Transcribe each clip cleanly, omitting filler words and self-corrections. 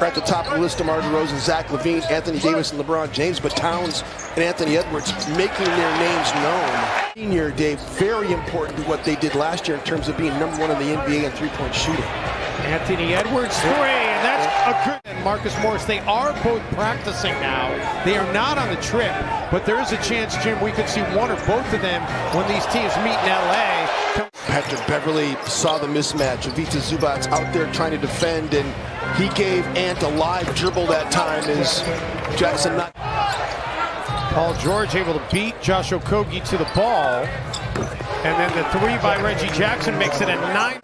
At the top of the list, DeMar DeRozan, Zach LaVine, Anthony Davis, and LeBron James, but Towns and Anthony Edwards making their names known. Senior day, very important to what they did last year in terms of being #1 in the NBA in three-point shooting. Anthony Edwards, three, and that's a good. And Marcus Morris, they are both practicing now. They are not on the trip, but there is a chance, Jim, we could see one or both of them when these teams meet in LA. Patrick Beverley saw the mismatch. Ivica Zubac's out there trying to defend, and he gave Ant a live dribble that time as Jackson not. Paul George able to beat Josh Okogie to the ball. And then the three by Reggie Jackson makes it a 9.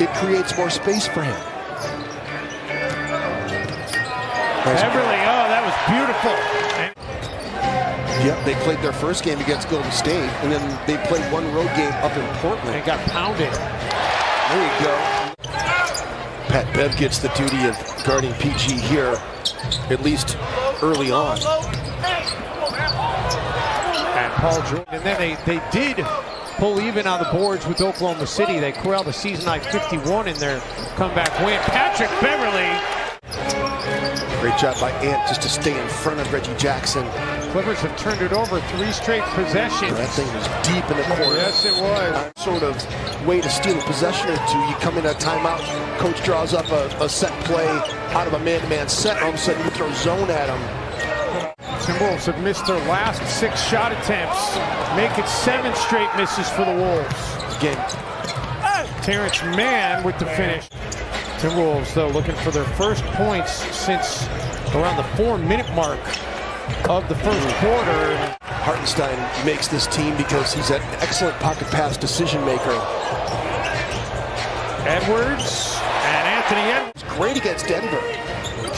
It creates more space for him. Beverley, oh, that was beautiful. Yep, they played their first game against Golden State, and then they played one road game up in Portland. And got pounded. There you go. Pat Bev gets the duty of guarding PG here, at least early on. And Paul George, and then they did pull even on the boards with Oklahoma City. They corralled a season-high 51 in their comeback win. Patrick Beverley. Great job by Ant just to stay in front of Reggie Jackson. Clippers have turned it over 3 straight possessions. That thing was deep in the corner. Yes, it was. Sort of way to steal a possession or two. You come in a timeout, coach draws up a set play out of a man-to-man set, and all of a sudden you throw zone at him. Timberwolves have missed their last 6 shot attempts, make it 7 straight misses for the Wolves. Again, Terrence Mann with the finish. Timberwolves, though, looking for their first points since around the 4-minute mark of the first quarter. Hartenstein makes this team because he's an excellent pocket pass decision maker. Edwards and Anthony Edwards. Great against Denver.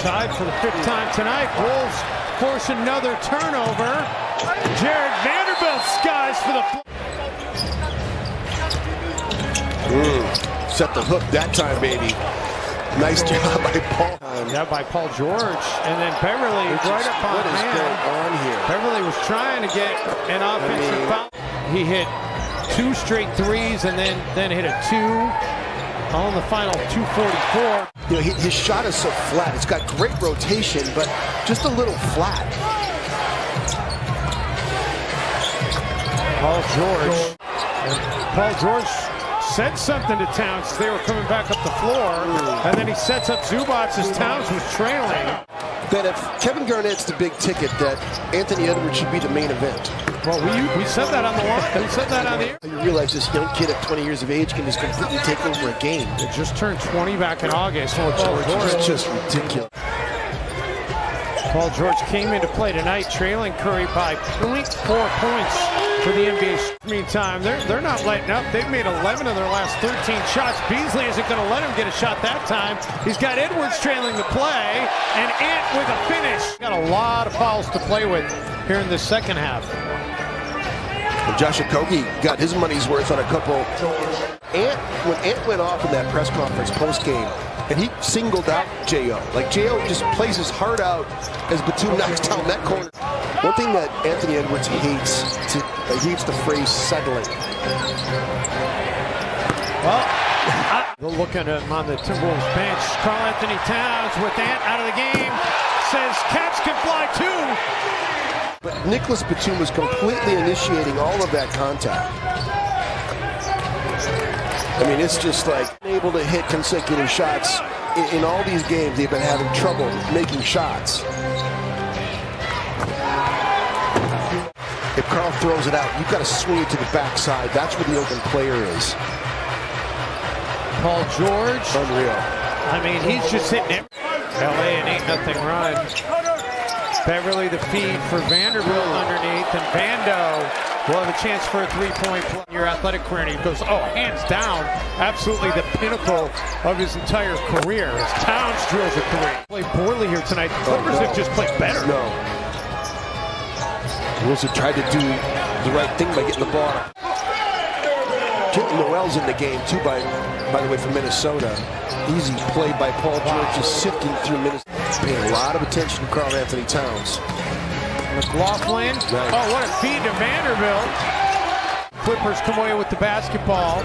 Tied for the 5th time tonight. Wolves force another turnover. Jared Vanderbilt skies for the... Set the hook that time, baby. Nice job by Paul. Yeah, by Paul George. And then Beverley right up on What is going on here? Beverley was trying to get an offensive foul. He hit 2 straight threes and then hit a 2 on the final 2:44. You know, his shot is so flat. It's got great rotation, but just a little flat. Paul George said something to Towns as they were coming back up the floor, and then he sets up Zubac as Towns was trailing. That if Kevin Garnett's the big ticket, that Anthony Edwards should be the main event. Well, we said that on the line. We said that on the air. You realize this young kid at 20 years of age can just completely take over a game. It just turned 20 back in August. Paul George is just ridiculous. Paul George came into play tonight, trailing Curry by 0.4 points for the NBA. Meantime, they're not letting up. They've made 11 of their last 13 shots. Beasley isn't going to let him get a shot that time. He's got Edwards trailing the play, and Ant with a finish. Got a lot of fouls to play with here in the second half. And Josh Okogie got his money's worth on a couple. When Ant went off in that press conference post-game, and he singled out J.O. Like, J.O. just plays his heart out as Batum knocks down that corner. One thing that Anthony Edwards hates the phrase settling. Well, we'll look at him on the Timberwolves bench. Karl Anthony Towns with Ant out of the game. Says cats can fly too. But Nicholas Batum was completely initiating all of that contact. I mean, it's just like able to hit consecutive shots. In all these games, they've been having trouble making shots. If Karl throws it out, you've got to swing it to the backside. That's where the open player is. Paul George. Unreal. I mean, he's just hitting it. LA an 8-0 run. Beverley the feed for Vanderbilt underneath, and Vando will have a chance for a 3-point play. Your athletic career, and he goes, oh, hands down, absolutely the pinnacle of his entire career. As Towns drills a career. Played poorly here tonight. The Clippers have just played better. No. Wolves have tried to do the right thing by getting the ball. Kent Noel's in the game too, by the way, from Minnesota. Easy play by Paul George, just sifting through Minnesota. Paying a lot of attention to Karl Anthony Towns. McLaughlin. Nice. Oh, what a feed to Vanderbilt. Clippers come away with the basketball.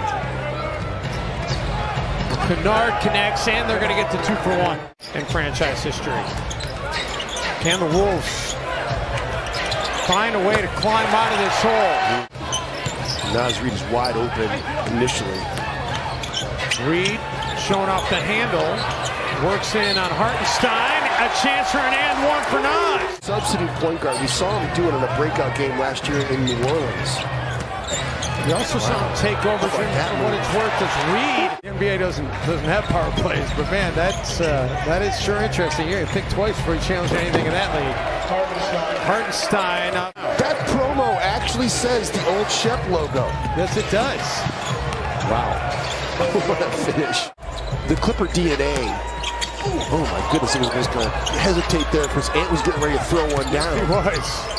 Kennard connects, and they're going to get to 2 for 1 in franchise history. Can the Wolves find a way to climb out of this hole? Naz Reid is wide open initially. Reid showing off the handle, works in on Hartenstein, a chance for an and one for Naz. Substitute point guard. We saw him do it in a breakout game last year in New Orleans. We also saw him take over for what it's worth as Reid. The NBA doesn't have power plays, but man, that is sure interesting. You're gonna think twice before you challenge anything in that league. Hartenstein. That promo actually says the old Shep logo. Yes, it does. Wow. What a finish. The Clipper DNA. Oh my goodness, he was just going to hesitate there because Ant was getting ready to throw one down. He was.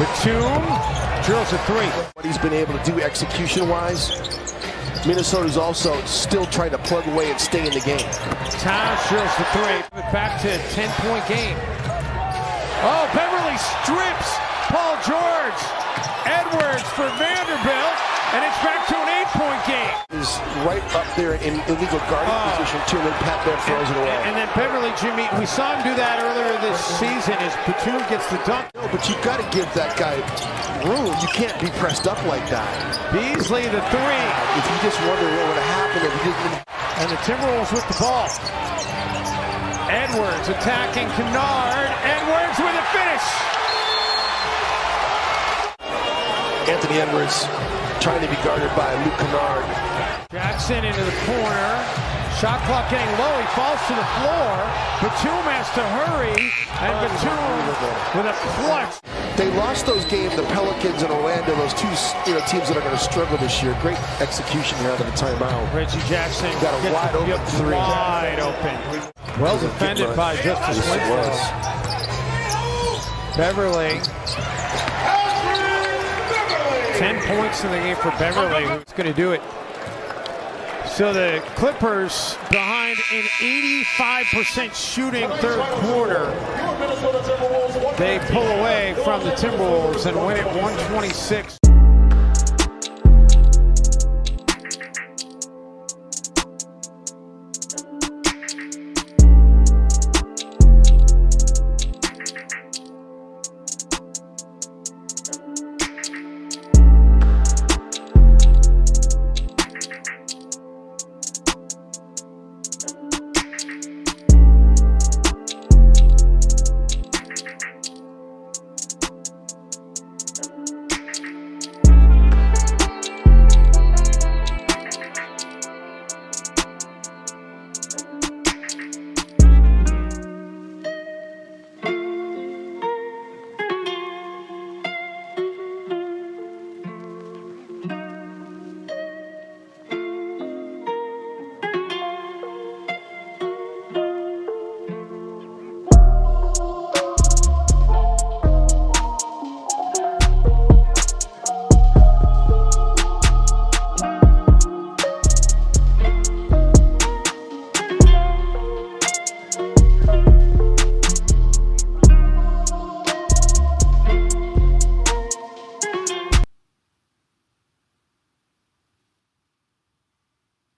Batum drills a 3. What he's been able to do execution-wise, Minnesota's also still trying to plug away and stay in the game. Towns drills the 3. Back to a 10-point game. Oh, Beverly strips Paul George. Edwards for Vanderbilt, and it's back to an 8-point game. Is right up there in illegal guarding position too, and then Pat Bev throws it away. And then Beverly, Jimmy, we saw him do that earlier this season as Batum gets the dunk. No, but you've got to give that guy room. You can't be pressed up like that. Beasley the 3. If you just wonder what would have happened if he didn't. And the Timberwolves with the ball. Edwards attacking Kennard. Edwards with a finish. Anthony Edwards trying to be guarded by Luke Kennard. Jackson into the corner. Shot clock getting low. He falls to the floor. Batum has to hurry. And Batum with a clutch. They lost those games, the Pelicans and Orlando, those two teams that are going to struggle this year. Great execution here out of the timeout. Reggie Jackson got a wide open 3. Wide open. Well defended by Justice Winslow. Beverly. 10 points in the game for Beverly. Who's going to do it? So the Clippers behind an 85% shooting third quarter. They pull away from the Timberwolves and win it 126.